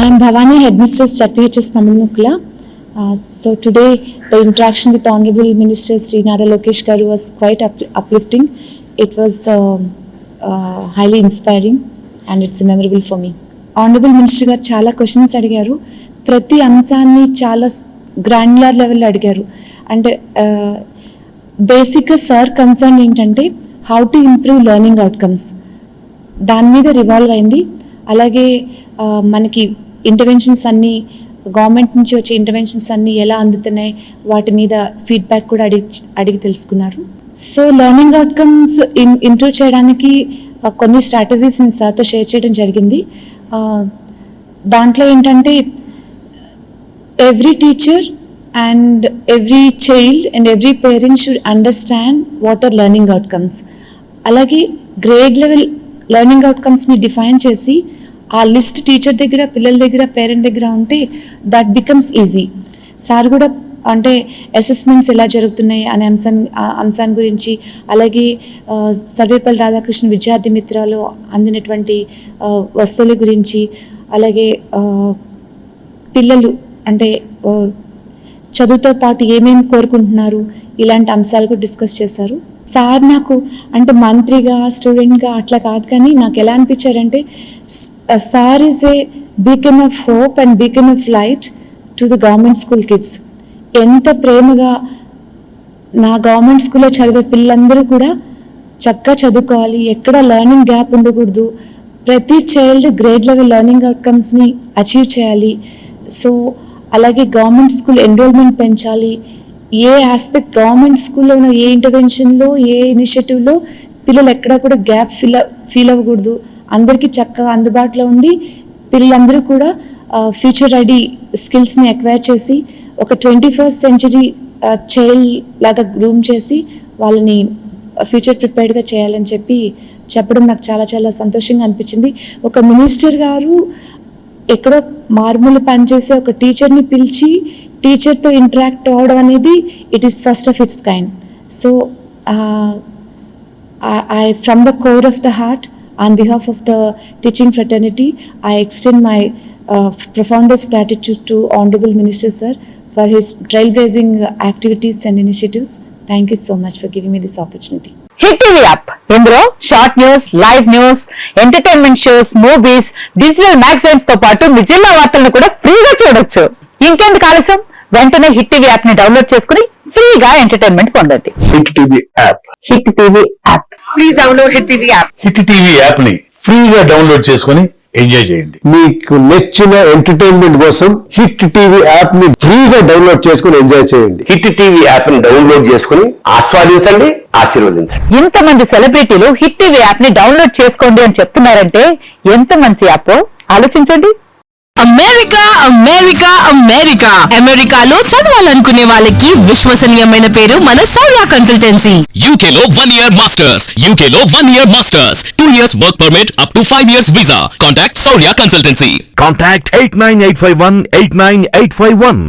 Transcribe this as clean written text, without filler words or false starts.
I am Bhavani, Headmistress HPHS Mamalnukula. So today the interaction with Honorable Minister Sri Nara Lokesh Garu was quite uplifting. It was highly inspiring and it's memorable for me. Honorable Minister garu చాలా questions అడిగారు. ప్రతి అంశాన్ని చాలా granular లెవెల్లో అడిగారు. అంటే బేసిక్గా sir concern ఏంటంటే how to improve learning outcomes, దాని మీద రివాల్వ్ అయింది. అలాగే మనకి ఇంటర్వెన్షన్స్ అన్నీ, గవర్నమెంట్ నుంచి వచ్చే ఇంటర్వెన్షన్స్ అన్నీ ఎలా అందుతున్నాయి వాటి మీద ఫీడ్బ్యాక్ కూడా అడిగి తెలుసుకున్నారు. సో లెర్నింగ్ అవుట్కమ్స్ ఇంప్రూవ్ చేయడానికి కొన్ని స్ట్రాటజీస్ నేను సార్తో షేర్ చేయడం జరిగింది. దాంట్లో ఏంటంటే every teacher and every child and every parent should understand what are learning outcomes. అలాగే గ్రేడ్ లెవెల్ లెర్నింగ్ అవుట్కమ్స్ని డిఫైన్ చేసి ఆ లిస్ట్ టీచర్ దగ్గర, పిల్లల దగ్గర, పేరెంట్ దగ్గర ఉంటే దట్ బికమ్స్ ఈజీ. సార్ కూడా అంటే అసెస్మెంట్స్ ఎలా జరుగుతున్నాయి అనే అంశాన్ని గురించి, అలాగే సర్వేపల్లి రాధాకృష్ణ విద్యార్థి మిత్రాలు అందినటువంటి వస్తువుల గురించి, అలాగే పిల్లలు అంటే చదువుతో పాటు ఏమేమి కోరుకుంటున్నారు ఇలాంటి అంశాలు కూడా డిస్కస్ చేశారు. సార్ నాకు అంటే మంత్రిగా, స్టూడెంట్గా అట్లా కాదు, కానీ నాకు ఎలా అనిపించారంటే sir is a beacon of hope and beacon of light to the government school kids. ఎంత ప్రేమగా నా గవర్నమెంట్ స్కూల్లో చదివే పిల్లలందరూ కూడా చక్కగా చదువుకోవాలి, ఎక్కడ లెర్నింగ్ గ్యాప్ ఉండకూడదు, ప్రతి చైల్డ్ గ్రేడ్ లెవెల్ లెర్నింగ్ అవుట్కమ్స్ని అచీవ్ చేయాలి. సో అలాగే గవర్నమెంట్ స్కూల్ ఎన్రోల్మెంట్ పెంచాలి. ఏ ఆస్పెక్ట్ గవర్నమెంట్ స్కూల్లోనూ, ఏ ఇంటర్వెన్షన్లో, ఏ ఇనిషియేటివ్లో పిల్లలు ఎక్కడా కూడా గ్యాప్ ఫీల్ అవ్వకూడదు. అందరికీ చక్కగా అందుబాటులో ఉండి పిల్లలందరూ కూడా ఫ్యూచర్ రెడీ స్కిల్స్ని ఎక్వైర్ చేసి ఒక 21st century చైల్డ్ లాగా గ్రూమ్ చేసి వాళ్ళని ఫ్యూచర్ ప్రిపేర్డ్గా చేయాలని చెప్పడం నాకు చాలా చాలా సంతోషంగా అనిపించింది. ఒక మినిస్టర్ గారు ఎక్కడో మారుమూల పనిచేసే ఒక టీచర్ని పిలిచి టీచర్తో ఇంటరాక్ట్ అవ్వడం అనేది it is first of it's kind. So I from the core of the heart, on behalf of the teaching fraternity, I extend my profoundest gratitude to Honorable Minister Sir for his trailblazing activities and initiatives. Thank you so much for giving me this opportunity. Hit TV app, ఇందులో short news, live news, entertainment shows, movies, digital magazines తో పాటు మీ జిల్లా వార్తలను కూడా ఫ్రీగా చూడొచ్చు. ఇంకెందుకు ఆలస్యం, వెంటనే హిట్ టీవీ యాప్ ని డౌన్లోడ్ చేసుకుని ఫ్రీగా ఎంటర్టైన్మెంట్ పొందండి. Hit TV app, hit TV app, please download hit TV app. Hit TV app ని ఫ్రీగా డౌన్లోడ్ చేసుకుని ఎంజాయ్ చేయండి. మీకు నచ్చిన ఎంటర్టైన్మెంట్ కోసం హిట్ టీవీ యాప్ ని ఫ్రీగా డౌన్లోడ్ చేసుకుని ఎంజాయ్ చేయండి. హిట్ టీవీ యాప్ ని డౌన్లోడ్ చేసుకుని ఆస్వాదించండి, ఆశీర్వదించండి. ఇంతమంది సెలబ్రిటీలు హిట్ టీవీ యాప్ ని డౌన్లోడ్ చేసుకోండి అని చెప్తున్నారంటే ఎంత మంచి యాప్ ఆలోచించండి. అమెరికా అమెరికా అమెరికా అమెరికాలో చదవాలనుకునే వాళ్ళకి విశ్వసనీయమైన పేరు మన సౌర్య కన్సల్టెన్సీ. UK లో 1 year masters, UK లో 1 year masters, 2 years work permit up to 5 years visa. Contact Saurya Consultancy. Contact 89851 89851.